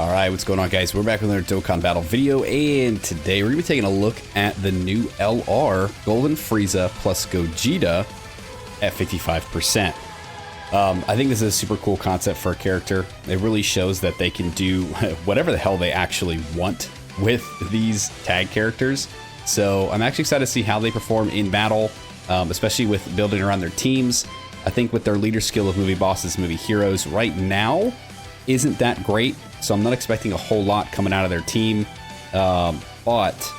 Alright, what's going on, guys? We're back with another Dokkan Battle video, and today we're going to be taking a look at the new LR Golden Frieza plus Gogeta at 55%. I think this is a super cool concept for a character. It really shows that they can do whatever the hell they actually want with these tag characters. So I'm actually excited to see how they perform in battle, especially with building around their teams. I think with their leader skill of movie bosses, movie heroes right now isn't that great. So I'm not expecting a whole lot coming out of their team, but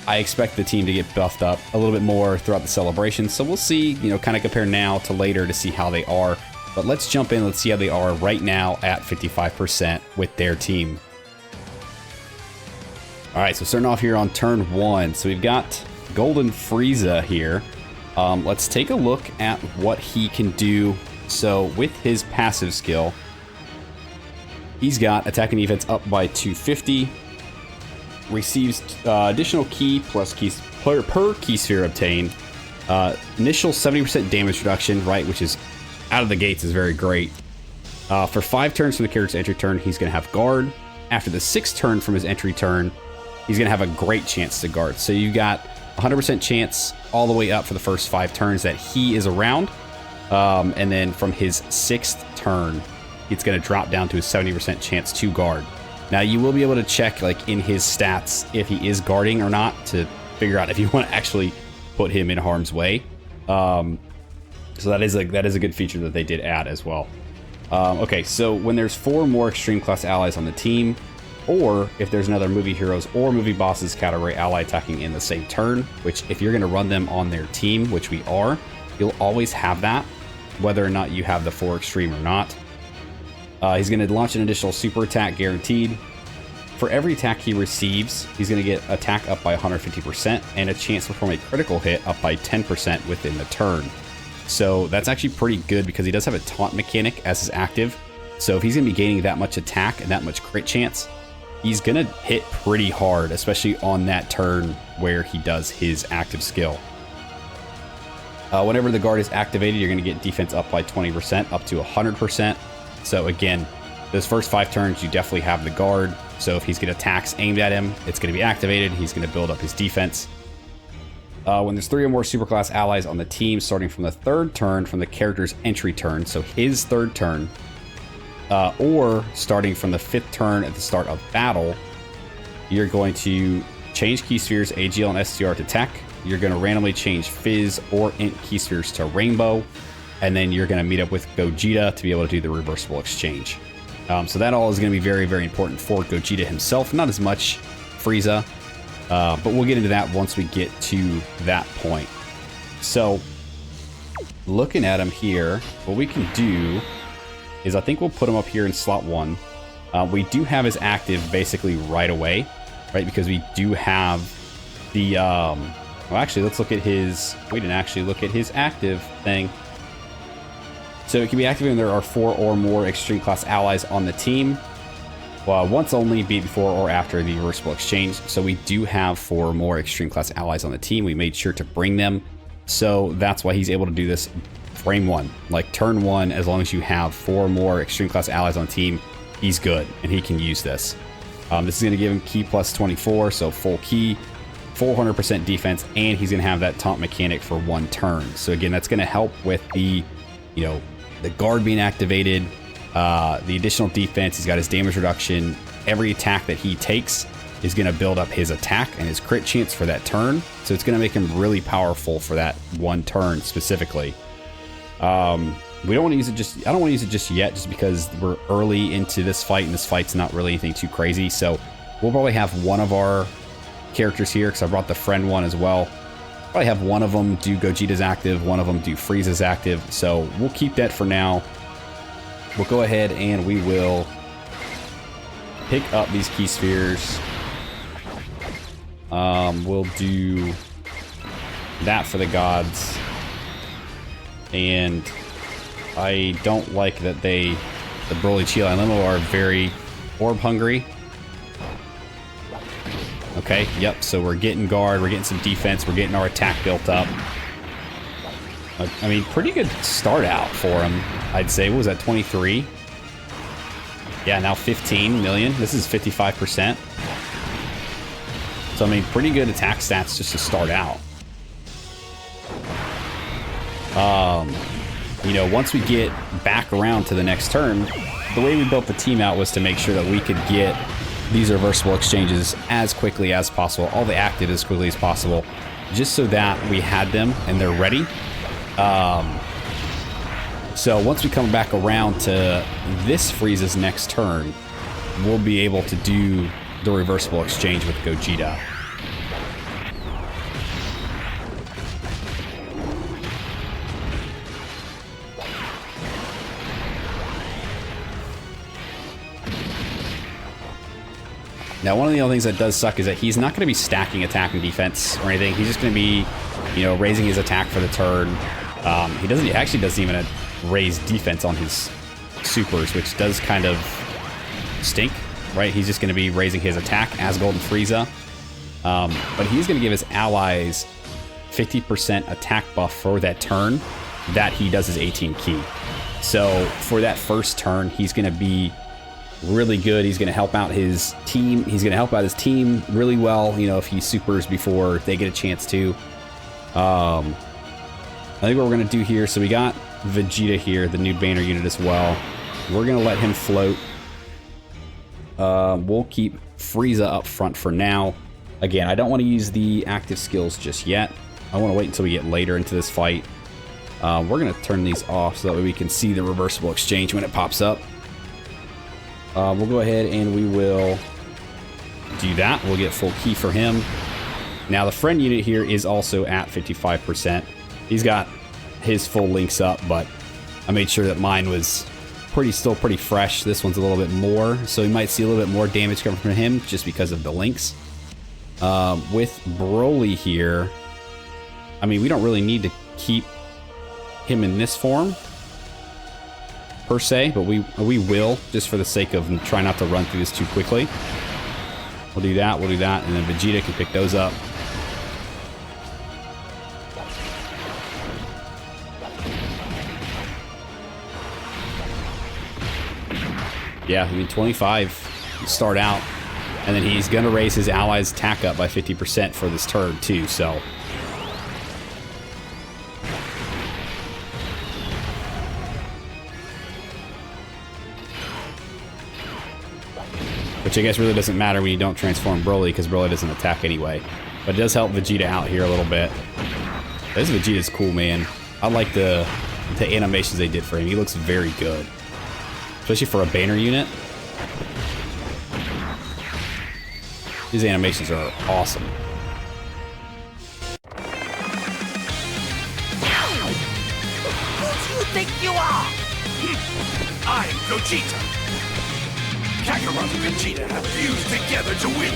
I expect the team to get buffed up a little bit more throughout the celebration. So we'll see, you know, kind of compare now to later to see how they are. But let's jump in, let's see how they are right now at 55% with their team. All right, so starting off here on turn one. So we've got Golden Frieza here. Let's take a look at what he can do. So with his passive skill, he's got attack and defense up by 250, receives additional ki plus keys per key sphere obtained, initial 70% damage reduction, right, which is out of the gates is very great. For 5 turns from the character's entry turn, he's going to have guard. After the 6th turn from his entry turn, he's going to have a great chance to guard. So you've got 100% chance all the way up for the first 5 turns that he is around, and then from his 6th turn, it's going to drop down to a 70% chance to guard. Now you will be able to check like in his stats if he is guarding or not to figure out if you want to actually put him in harm's way. So that is a good feature that they did add as well. Okay, so when there's 4 more extreme class allies on the team, or if there's another movie heroes or movie bosses category ally attacking in the same turn, which if you're going to run them on their team, which we are, you'll always have that, whether or not you have the 4 extreme or not. He's going to launch an additional super attack guaranteed. For every attack he receives, he's going to get attack up by 150% and a chance to perform a critical hit up by 10% within the turn. So that's actually pretty good because he does have a taunt mechanic as his active. So if he's going to be gaining that much attack and that much crit chance, he's going to hit pretty hard, especially on that turn where he does his active skill. Whenever the guard is activated, you're going to get defense up by 20% up to 100%. So again, those first 5 turns, you definitely have the guard. So if he's got attacks aimed at him, it's going to be activated. He's going to build up his defense. When there's 3 or more superclass allies on the team, starting from the 3rd turn from the character's entry turn, so his 3rd turn, or starting from the 5th turn at the start of battle, you're going to change key spheres AGL and STR to tech. You're going to randomly change Fizz or Int key spheres to rainbow. And then you're going to meet up with Gogeta to be able to do the reversible exchange. So that all is going to be very, very important for Gogeta himself. Not as much Frieza, but we'll get into that once we get to that point. So looking at him here, what we can do is I think we'll put him up here in slot 1. We do have his active basically right away, right? Because we do have the... well, actually, let's look at his... We didn't actually look at his active thing. So it can be activated when there are 4 or more extreme class allies on the team. Once only, be before or after the reversible exchange. So we do have 4 or more extreme class allies on the team. We made sure to bring them. So that's why he's able to do this frame 1. Like turn 1, as long as you have 4 or more extreme class allies on the team, he's good and he can use this. This is going to give him ki plus 24, so full ki, 400% defense, and he's going to have that taunt mechanic for 1 turn. So again, that's going to help with the, you know, the guard being activated, the additional defense. He's got his damage reduction. Every attack that he takes is going to build up his attack and his crit chance for that turn. So it's going to make him really powerful for that 1 turn specifically. We don't want to use it just, I don't want to use it just yet, just because we're early into this fight and this fight's not really anything too crazy. So we'll probably have one of our characters here, because I brought the friend one as well. Probably have one of them do Gogeta's active, one of them do Frieza's active. So we'll keep that for now. We'll go ahead and we will pick up these key spheres. We'll do that for the gods. And I don't like that the Broly, Chila, and Limo are very orb hungry. Okay, yep, so we're getting guard, we're getting some defense, we're getting our attack built up. I mean, pretty good start out for him, I'd say. What was that, 23? Yeah, now 15 million. This is 55%. So, I mean, pretty good attack stats just to start out. You know, once we get back around to the next turn, the way we built the team out was to make sure that we could get these reversible exchanges as quickly as possible, all the active as quickly as possible, just so that we had them and they're ready. So once we come back around to this Frieza's next turn, we'll be able to do the reversible exchange with Gogeta. Now, one of the other things that does suck is that he's not going to be stacking attack and defense or anything. He's just going to be, you know, raising his attack for the turn. He actually doesn't even raise defense on his supers, which does kind of stink, right? He's just going to be raising his attack as Golden Frieza. But he's going to give his allies 50% attack buff for that turn that he does his 18 key. So for that first turn, he's going to be really good. He's going to help out his team. He's going to help out his team really well, you know, if he supers before they get a chance to. I think what we're going to do here, so we got Vegeta here, the new banner unit as well. We're going to let him float. We'll keep Frieza up front for now. Again, I don't want to use the active skills just yet. I want to wait until we get later into this fight. We're going to turn these off so that way we can see the reversible exchange when it pops up. We'll go ahead and we will do that. We'll get full key for him. Now the friend unit here is also at 55%. He's got his full links up, but I made sure that mine was still pretty fresh. This one's a little bit more, so we might see a little bit more damage coming from him just because of the links. With Broly here, I mean, we don't really need to keep him in this form per se, but we will, just for the sake of trying not to run through this too quickly. We'll do that, and then Vegeta can pick those up. Yeah, I mean, 25 to start out, and then he's going to raise his allies' attack up by 50% for this turn too, so... Which I guess really doesn't matter when you don't transform Broly, because Broly doesn't attack anyway. But it does help Vegeta out here a little bit. This Vegeta's cool, man. I like the animations they did for him. He looks very good. Especially for a banner unit. These animations are awesome. Who do you think you are? I'm Gogeta. Kakarot and Vegeta have fused together to win.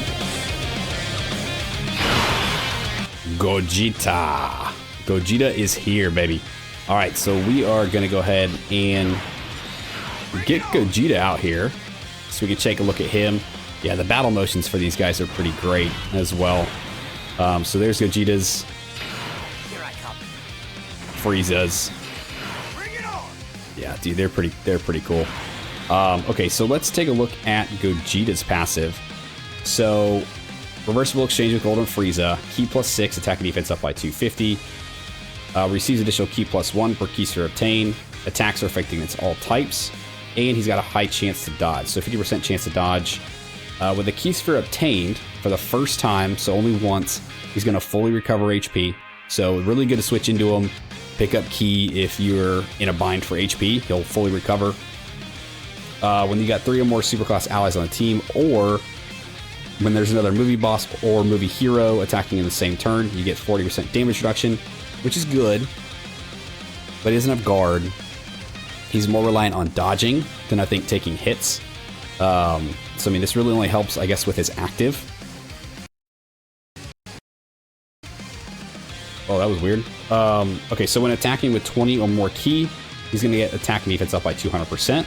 Gogeta. Gogeta is here, baby. All right, so we are going to go ahead and get Gogeta out here so we can take a look at him. Yeah, the battle motions for these guys are pretty great as well. So there's Gogeta's. Here I come. Frieza's. Bring it on. Yeah, dude, they're pretty cool. Okay, so let's take a look at Gogeta's passive. So, reversible exchange with Golden Frieza, key +6, attack and defense up by 250. Receives additional key +1 per key sphere obtained. Attacks are affecting its all types. And he's got a high chance to dodge, so 50% chance to dodge. With a key sphere obtained for the first time, so only once, he's going to fully recover HP. So, really good to switch into him. Pick up key if you're in a bind for HP. He'll fully recover. When you got 3 or more superclass allies on the team, or when there's another movie boss or movie hero attacking in the same turn, you get 40% damage reduction, which is good, but he doesn't have guard. He's more reliant on dodging than I think taking hits. So I mean, this really only helps, I guess, with his active. Oh, that was weird. Okay, so when attacking with 20 or more key, he's going to get attack and defense up by 200%.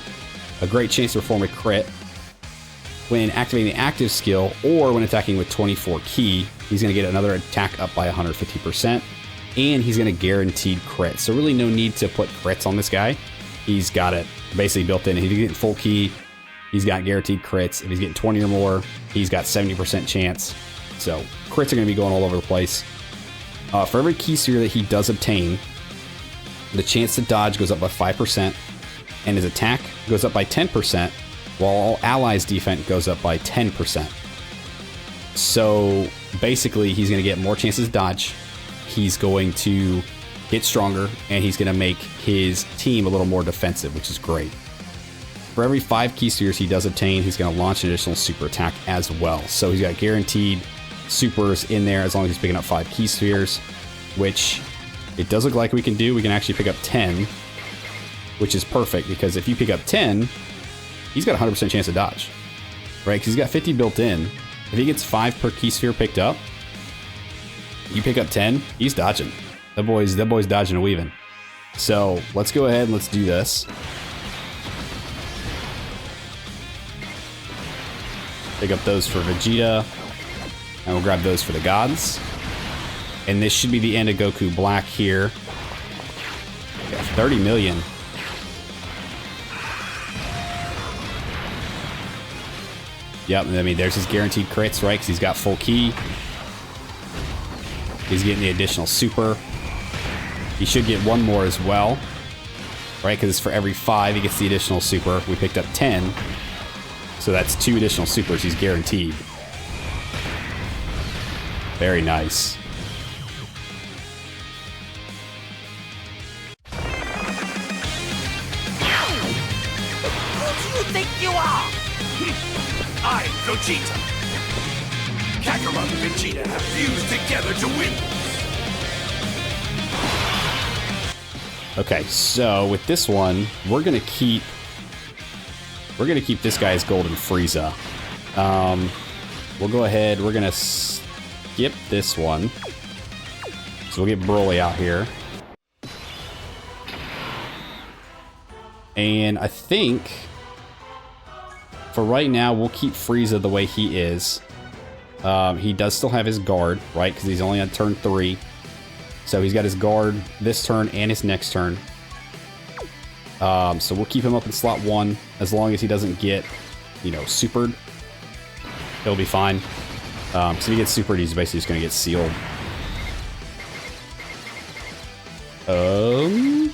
A great chance to perform a crit. When activating the active skill, or when attacking with 24 key, he's going to get another attack up by 150%, and he's going to guaranteed crit. So really no need to put crits on this guy. He's got it basically built in. He's getting full key. he's got guaranteed crits. If he's getting 20 or more, he's got 70% chance. So crits are going to be going all over the place. For every key sphere that he does obtain, the chance to dodge goes up by 5%, and his attack goes up by 10%, while all allies' defense goes up by 10%. So basically, he's going to get more chances to dodge. He's going to get stronger, and he's going to make his team a little more defensive, which is great. For every 5 key spheres he does obtain, he's going to launch an additional super attack as well. So he's got guaranteed supers in there as long as he's picking up 5 key spheres, which it does look like we can do. We can actually pick up 10, which is perfect, because if you pick up 10, he's got a 100% chance to dodge, right? Because he's got 50 built in. If he gets 5 per key sphere picked up, you pick up 10, he's dodging. That boy's dodging and weaving. So let's go ahead and let's do this. Pick up those for Vegeta, and we'll grab those for the gods. And this should be the end of Goku Black here. Yeah, 30 million. Yep, I mean, there's his guaranteed crits, right? Because he's got full key. He's getting the additional super. He should get one more as well, right? Because it's for every 5 he gets the additional super. We picked up 10. So that's 2 additional supers he's guaranteed. Very nice. Who do you think you are? I'm Gogeta. Kakarot and Vegeta have fused together to win. Okay, so with this one, we're gonna keep this guy as Golden Frieza. We'll go ahead. We're gonna skip this one. So we'll get Broly out here. And I think for right now, we'll keep Frieza the way he is. He does still have his guard, right? Because he's only on turn 3. So he's got his guard this turn and his next turn. So we'll keep him up in slot 1 as long as he doesn't get, you know, supered. He'll be fine. So if he gets supered, he's basically just going to get sealed. I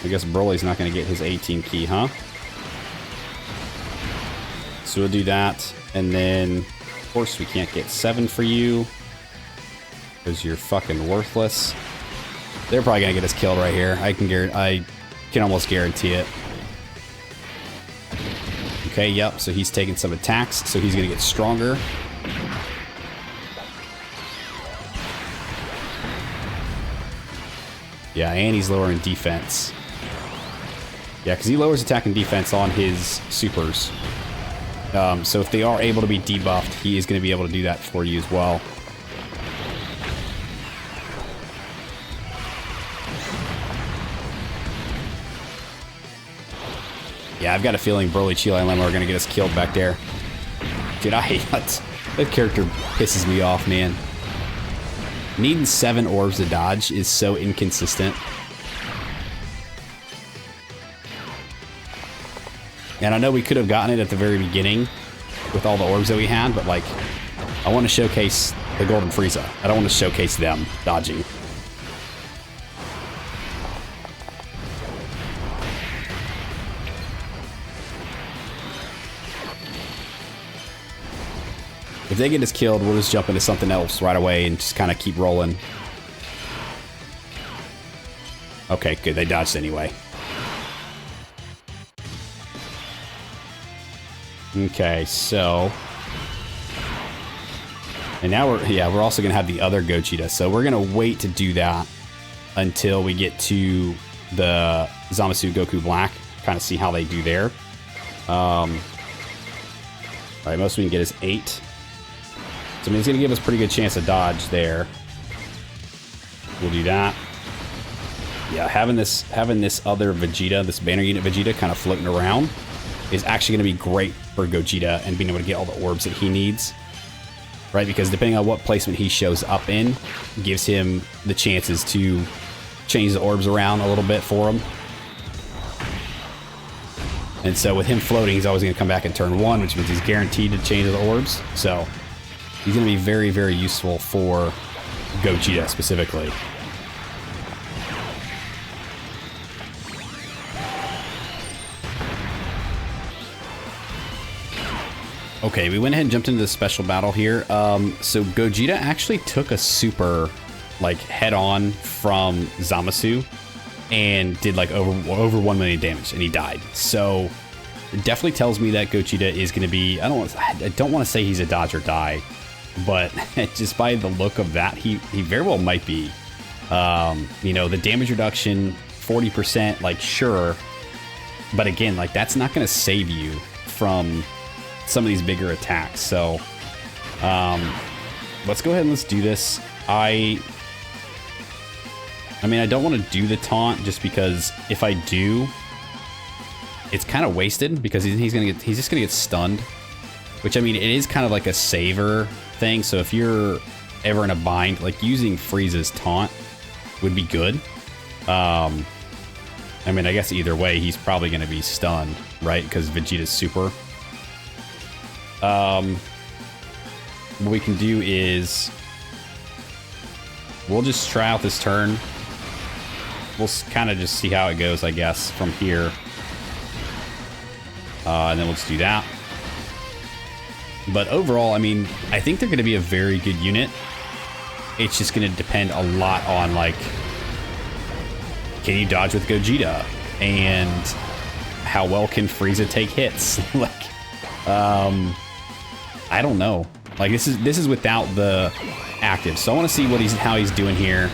guess Broly's not going to get his 18 key, huh? So we'll do that. And then, of course, we can't get 7 for you, because you're fucking worthless. They're probably going to get us killed right here. I can almost guarantee it. Okay, yep, so he's taking some attacks, so he's going to get stronger. Yeah, and he's lowering defense. Yeah, because he lowers attack and defense on his supers. So if they are able to be debuffed, he is going to be able to do that for you as well. Yeah, I've got a feeling Broly, Chila, and Lemma are going to get us killed back there. Dude, I hate that. That character pisses me off, man. Needing 7 orbs to dodge is so inconsistent. And I know we could have gotten it at the very beginning with all the orbs that we had, but like, I want to showcase the Golden Frieza. I don't want to showcase them dodging. If they get us killed, we'll just jump into something else right away and just kind of keep rolling. Okay, good. They dodged anyway. Okay, so... And now we're also going to have the other Gogeta. So we're going to wait to do that until we get to the Zamasu Goku Black. Kind of see how they do there. Alright, most we can get is 8. So I mean, it's going to give us a pretty good chance to dodge there. We'll do that. Yeah, having this other Vegeta, this banner unit Vegeta kind of floating around is actually going to be great for Gogeta and being able to get all the orbs that he needs. Right, because depending on what placement he shows up in, gives him the chances to change the orbs around a little bit for him. And so with him floating, he's always going to come back in turn 1, which means he's guaranteed to change the orbs. So he's going to be very, very useful for Gogeta specifically. Okay, we went ahead and jumped into the special battle here. So Gogeta actually took a super, like, head-on from Zamasu and did, like, over 1 million damage, and he died. So it definitely tells me that Gogeta is going to be... I don't want to say he's a dodge or die, but just by the look of that, he very well might be. You know, the damage reduction, 40%, like, sure. But again, like, that's not going to save you from some of these bigger attacks. So let's go ahead and let's do this. I mean, I don't want to do the taunt just because if I do, it's kind of wasted because he's just gonna get stunned, which, I mean, it is kind of like a saver thing. So if you're ever in a bind, like, using Frieza's taunt would be good. I mean, I guess either way, he's probably going to be stunned, right? Because Vegeta's super. What we can do is we'll just try out this turn. We'll kind of just see how it goes, I guess, from here. And then let's do that. But overall, I mean, I think they're going to be a very good unit. It's just going to depend a lot on, like, can you dodge with Gogeta? And how well can Frieza take hits? Like, I don't know. Like, this is without the active. So I want to see how he's doing here.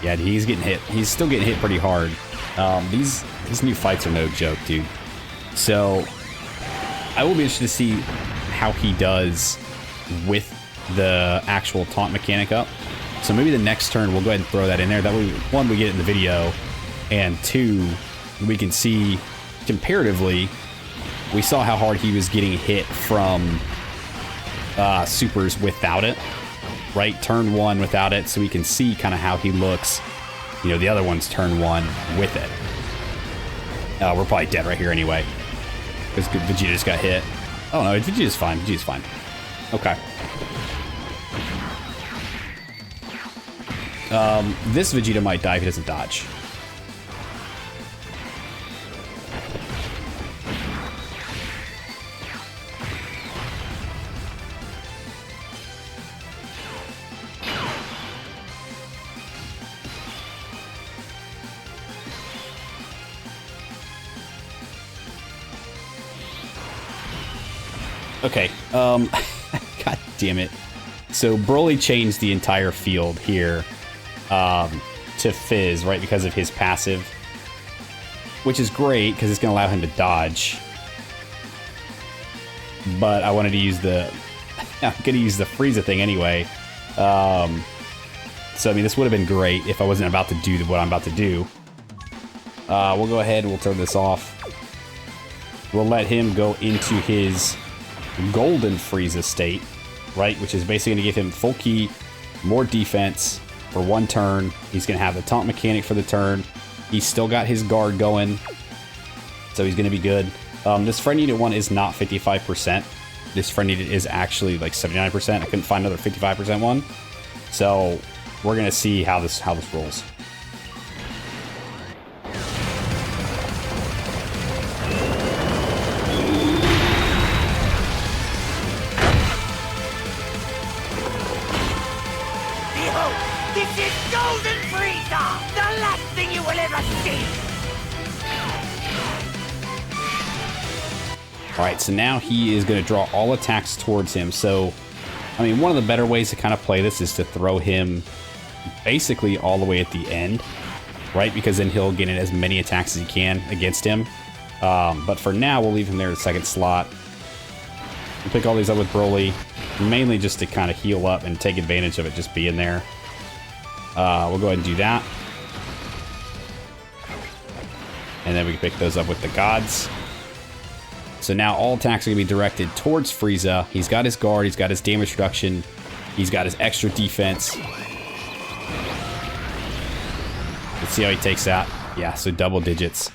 Yeah, he's getting hit. He's still getting hit pretty hard. These new fights are no joke, dude. So I will be interested to see how he does with the actual taunt mechanic up. So maybe the next turn we'll go ahead and throw that in there. That way, one, we get it in the video, and two, we can see comparatively. We saw how hard he was getting hit from supers without it, right? Turn 1 without it, so we can see kind of how he looks. You know, the other one's turn 1 with it. We're probably dead right here anyway, because Vegeta just got hit. Oh no, Vegeta's fine. Vegeta's fine. Okay. This Vegeta might die if he doesn't dodge. Okay, god damn it. So Broly changed the entire field here to Fizz, right, because of his passive, which is great because it's going to allow him to dodge. But I wanted to use the I'm going to use the Frieza thing anyway. So I mean, this would have been great if I wasn't about to do what I'm about to do. We'll go ahead and we'll turn this off. We'll let him go into his golden Frieza state, right, which is basically going to give him full ki, more defense for 1 turn. He's going to have the taunt mechanic for the turn. He's still got his guard going, so he's going to be good. This friend unit one is not 55%. This friend unit is actually like 79%. I couldn't find another 55% one, so we're going to see how this rolls. This is Golden Frieza! The last thing you will ever see! Alright, so now he is going to draw all attacks towards him. So, I mean, one of the better ways to kind of play this is to throw him basically all the way at the end, right? Because then he'll get in as many attacks as he can against him. But for now, we'll leave him there in the second slot. We'll pick all these up with Broly, mainly just to kind of heal up and take advantage of it just being there. We'll go ahead and do that. And then we can pick those up with the gods. So now all attacks are going to be directed towards Frieza. He's got his guard, he's got his damage reduction, he's got his extra defense. Let's see how he takes that. Yeah, so double digits.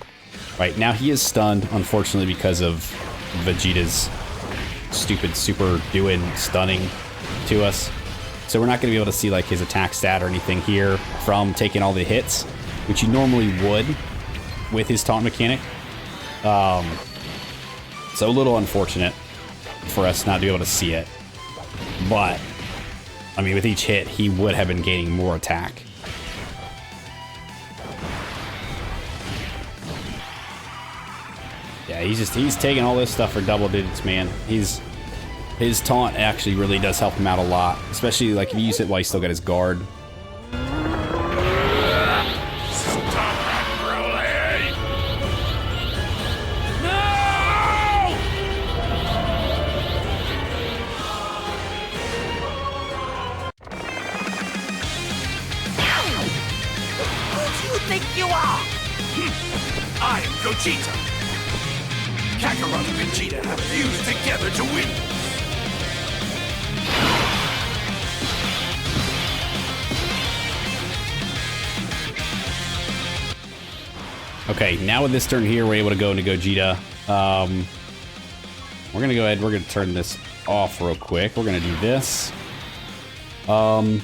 Right, now he is stunned, unfortunately, because of Vegeta's stupid super doing stunning to us. So we're not going to be able to see like his attack stat or anything here from taking all the hits, which you normally would with his taunt mechanic. So a little unfortunate for us not to be able to see it. But, I mean, with each hit, he would have been gaining more attack. Yeah, he's taking all this stuff for double digits, man. His taunt actually really does help him out a lot, especially like if you use it while he's still got his guard. Stop that, Broly! No! Who do you think you are? I am Gogeta. Kakarot and Vegeta have fused together to win. Okay, now with this turn here, we're able to go into Gogeta. We're gonna go ahead. We're gonna turn this off real quick. We're gonna do this. I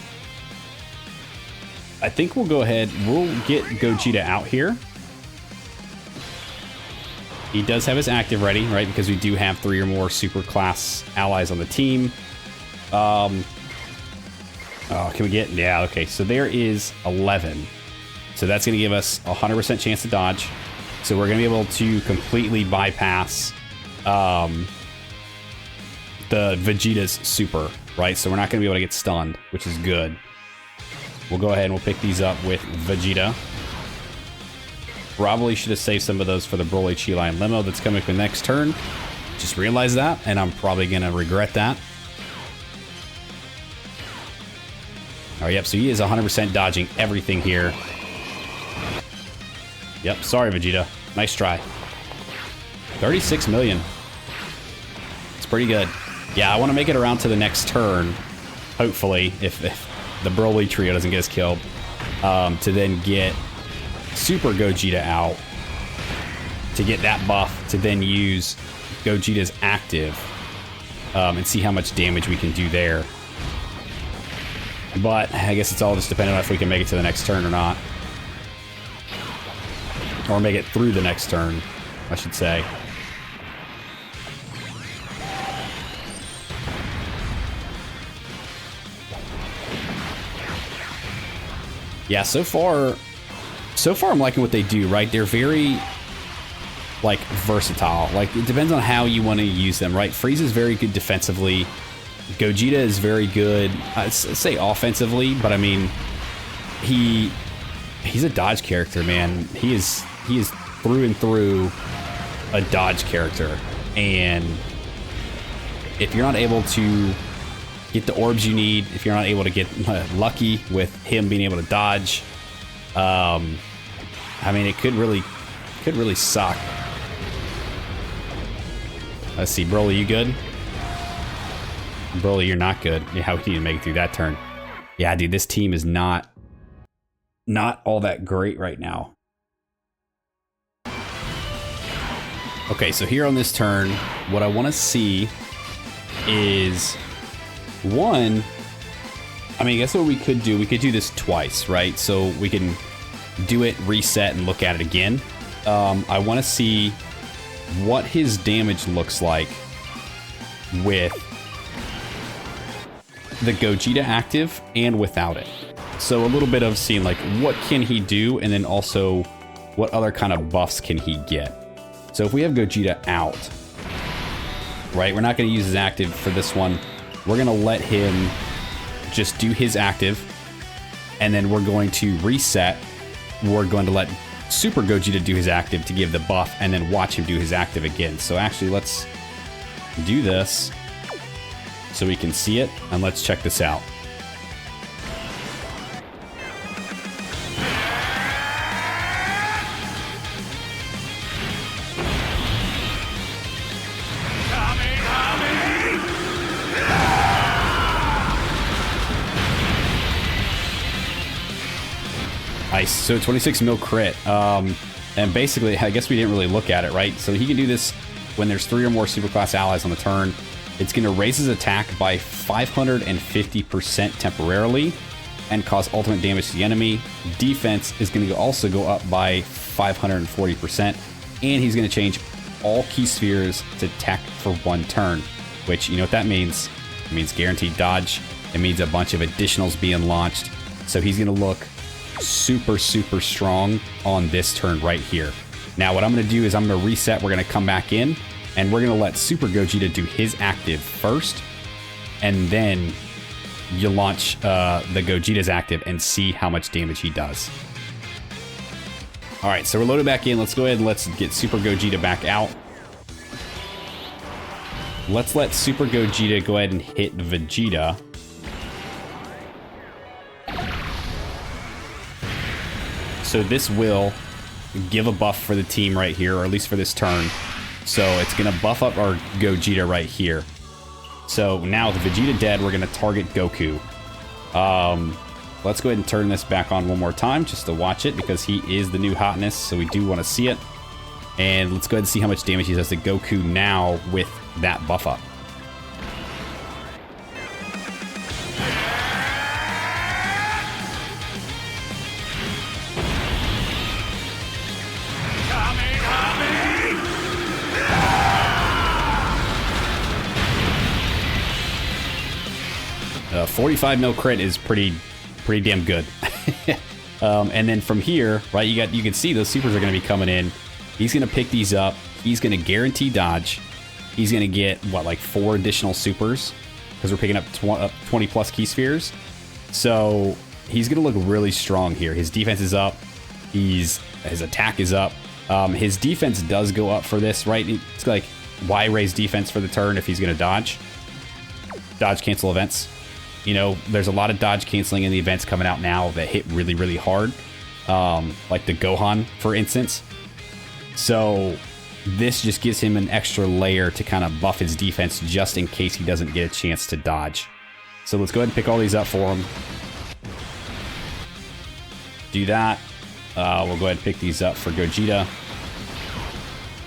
think we'll go ahead. We'll get Gogeta out here. He does have his active ready, right? Because we do have 3 or more super class allies on the team. Oh, can we get? Yeah, okay. So there is 11. So that's going to give us a 100% chance to dodge. So we're going to be able to completely bypass the Vegeta's super, right? So we're not going to be able to get stunned, which is good. We'll go ahead and we'll pick these up with Vegeta. Probably should have saved some of those for the Broly Chi Line Limo that's coming up the next turn. Just realized that, and I'm probably going to regret that. All right, yep, so he is 100% dodging everything here. Yep, sorry, Vegeta. Nice try. 36 million. It's pretty good. Yeah, I want to make it around to the next turn, hopefully, if the Broly trio doesn't get us killed, to then get Super Gogeta out, to get that buff, to then use Gogeta's active, and see how much damage we can do there. But I guess it's all just dependent on if we can make it to the next turn or not. Or make it through the next turn, I should say. Yeah, so far I'm liking what they do, right? They're very, like, versatile. Like, it depends on how you want to use them, right? Frieza's very good defensively. Gogeta is very good, I'd say offensively, but I mean, he's a dodge character, man. He is through and through a dodge character. And if you're not able to get the orbs you need, if you're not able to get lucky with him being able to dodge, I mean, it could really suck. Let's see, Broly, you good? Broly, you're not good. Yeah, we need to make it through that turn. Yeah, dude, this team is not all that great right now. Okay, so here on this turn, what I want to see is, one, I mean, I guess what we could do this twice, right? So we can do it, reset, and look at it again. I want to see what his damage looks like with the Gogeta active and without it. So a little bit of seeing like what can he do, and then also what other kind of buffs can he get. So if we have Gogeta out, right, we're not going to use his active for this one. We're going to let him just do his active, and then we're going to reset. We're going to let Super Gogeta do his active to give the buff, and then watch him do his active again. So actually, let's do this so we can see it, and let's check this out. Nice. So 26 mil crit. And basically, I guess we didn't really look at it, right? So he can do this when there's 3 or more superclass allies on the turn. It's going to raise his attack by 550% temporarily and cause ultimate damage to the enemy. Defense is going to also go up by 540%. And he's going to change all key spheres to tech for 1 turn, which, you know what that means? It means guaranteed dodge. It means a bunch of additionals being launched. So he's going to look super, super strong on this turn right here. Now, what I'm going to do is I'm going to reset. We're going to come back in, and we're going to let Super Gogeta do his active first, and then you launch the Gogeta's active and see how much damage he does. All right, so we're loaded back in. Let's go ahead and let's get Super Gogeta back out. Let's let Super Gogeta go ahead and hit Vegeta. So this will give a buff for the team right here, or at least for this turn. So it's going to buff up our Gogeta right here. So now with Vegeta dead, we're going to target Goku. Let's go ahead and turn this back on one more time just to watch it, because he is the new hotness, so we do want to see it. And let's go ahead and see how much damage he does to Goku now with that buff up. A 45 mil crit is pretty damn good. And then from here, right, you can see those supers are going to be coming in. He's going to pick these up. He's going to guarantee dodge. He's going to get, what, like 4 additional supers, because we're picking up 20 plus key spheres. So he's going to look really strong here. His defense is up. His attack is up. His defense does go up for this, right? It's like, why raise defense for the turn if he's going to dodge? Dodge cancel events. You know, there's a lot of dodge canceling in the events coming out now that hit really, really hard. Like the Gohan, for instance. So this just gives him an extra layer to kind of buff his defense just in case he doesn't get a chance to dodge. So let's go ahead and pick all these up for him. Do that. We'll go ahead and pick these up for Gogeta.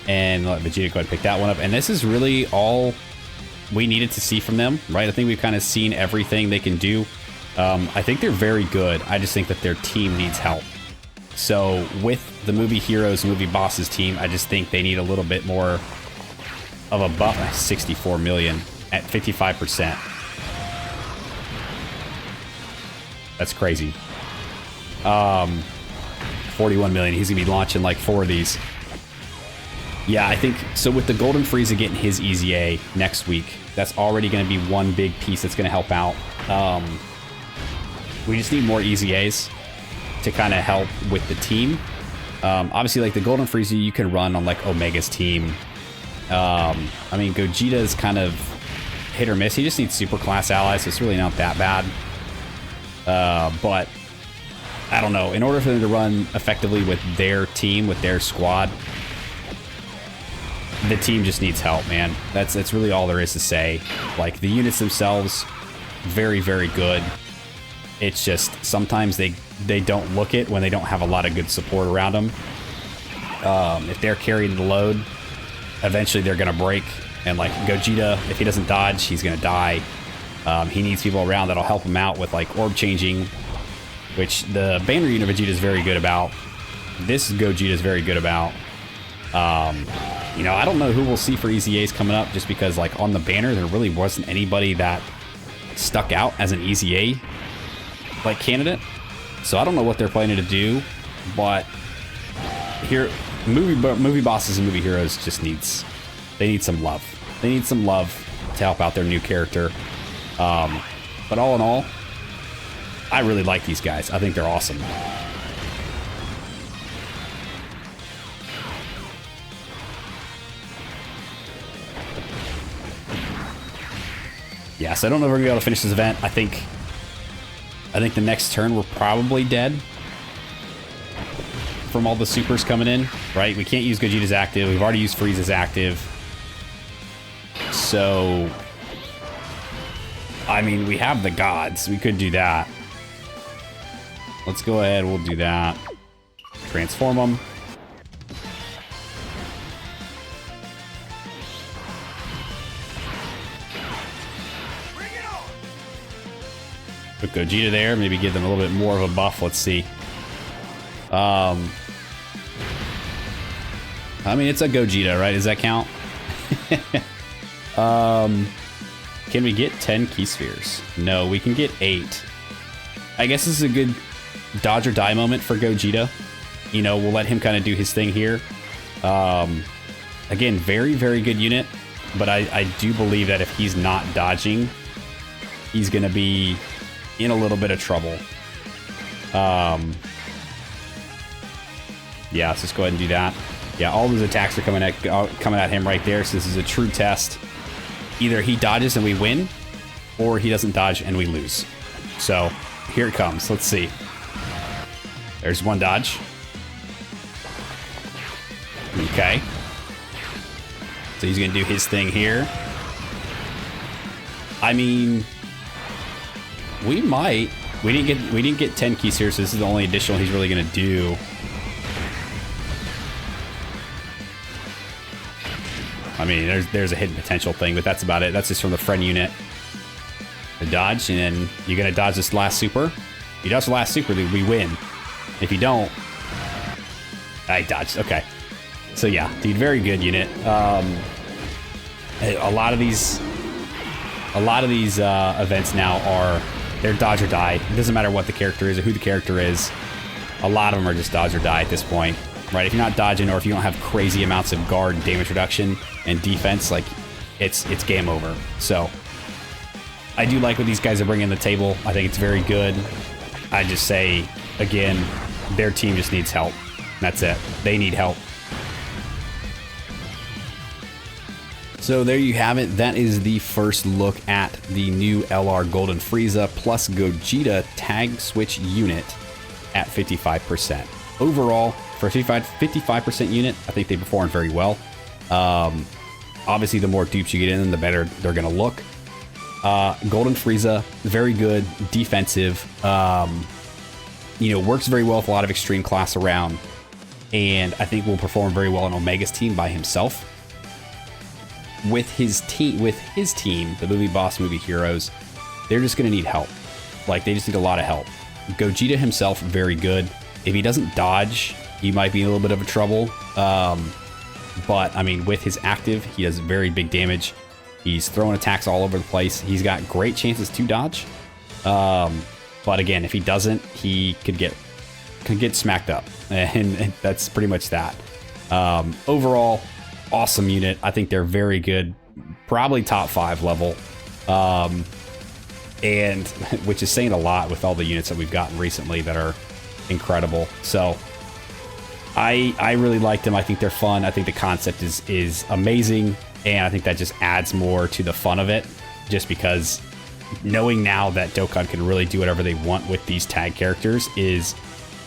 And let Vegeta go ahead and pick that one up. And this is really all we needed to see from them, right? I think we've kind of seen everything they can do. I think they're very good. I just think that their team needs help. So with the Movie Heroes, Movie Bosses team, I just think they need a little bit more of a buff. 64 million at 55%. That's crazy. 41 million. He's gonna be launching like 4 of these. Yeah, I think so. With the Golden Frieza getting his EZA next week, that's already going to be one big piece that's going to help out. We just need more EZAs to kind of help with the team. Obviously, like the Golden Frieza, you can run on like Omega's team. I mean, Gogeta is kind of hit or miss. He just needs super class allies, so it's really not that bad. But I don't know. In order for them to run effectively with their team, with their squad, the team just needs help, man. That's really all there is to say. Like, the units themselves, very, very good. It's just sometimes they don't look it when they don't have a lot of good support around them. If they're carrying the load, eventually they're going to break. And, like, Gogeta, if he doesn't dodge, he's going to die. He needs people around that'll help him out with, like, orb changing, which the banner unit Vegeta is very good about. This Gogeta is very good about. You know, I don't know who we'll see for EZAs coming up, just because, like, on the banner, there really wasn't anybody that stuck out as an EZA, like, candidate. So I don't know what they're planning to do, but here, movie bosses and movie heroes just they need some love. They need some love to help out their new character. But all in all, I really like these guys. I think they're awesome. Yeah, so I don't know if we're gonna be able to finish this event. I think the next turn we're probably dead from all the supers coming in, right? We can't use Gogeta's active. We've already used Frieza's active. So, I mean, we have the gods. We could do that. Let's go ahead. We'll do that. Transform them. Put Gogeta there, maybe give them a little bit more of a buff. Let's see. I mean, it's a Gogeta, right? Does that count? Can we get 10 key spheres? No, we can get 8. I guess this is a good dodge or die moment for Gogeta. You know, we'll let him kind of do his thing here. Again, very, very good unit. But I do believe that if he's not dodging, he's going to be in a little bit of trouble. Yeah, let's just go ahead and do that. Yeah, all those attacks are coming at him right there. So this is a true test. Either he dodges and we win, or he doesn't dodge and we lose. So here it comes. Let's see. There's one dodge. Okay. So he's gonna do his thing here. I mean, we might. We didn't get 10 keys here, so this is the only additional he's really gonna do. I mean, there's a hidden potential thing, but that's about it. That's just from the friend unit. The dodge, and then you're gonna dodge this last super. If you dodge the last super, we win. If you don't, I dodged. Okay. So yeah, dude, very good unit. A lot of these events now they're dodge or die. It doesn't matter what the character is or who the character is. A lot of them are just dodge or die at this point, right? If you're not dodging, or if you don't have crazy amounts of guard and damage reduction and defense, like it's game over. So I do like what these guys are bringing to the table. I think it's very good. I just say again, their team just needs help. That's it. They need help. So there you have it. That is the first look at the new LR Golden Frieza plus Gogeta tag switch unit at 55%. Overall, for a 55% unit, I think they performed very well. Obviously, the more dupes you get in them, the better they're going to look. Golden Frieza, very good, defensive. You know, works very well with a lot of extreme class around. And I think will perform very well on Omega's team by himself. With his team, the Movie Boss Movie Heroes, they're just going to need help. Like, they just need a lot of help. Gogeta himself, very good. If he doesn't dodge, he might be in a little bit of a trouble. But, I mean, with his active, he does very big damage. He's throwing attacks all over the place. He's got great chances to dodge. But again, if he doesn't, he could get smacked up. And that's pretty much that. Overall, awesome unit. I think they're very good, probably top 5 level, and which is saying a lot with all the units that we've gotten recently that are incredible. So I really like them. I think they're fun. I think the concept is amazing, and I think that just adds more to the fun of it, just because knowing now that Dokkan can really do whatever they want with these tag characters is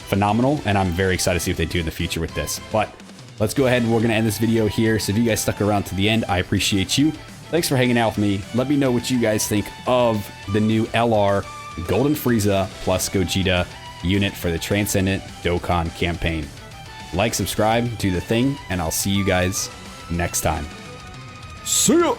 phenomenal, and I'm very excited to see what they do in the future with this. But let's go ahead and we're going to end this video here. So if you guys stuck around to the end, I appreciate you. Thanks for hanging out with me. Let me know what you guys think of the new LR Golden Frieza plus Gogeta unit for the Transcendent Dokkan campaign. Like, subscribe, do the thing, and I'll see you guys next time. See ya!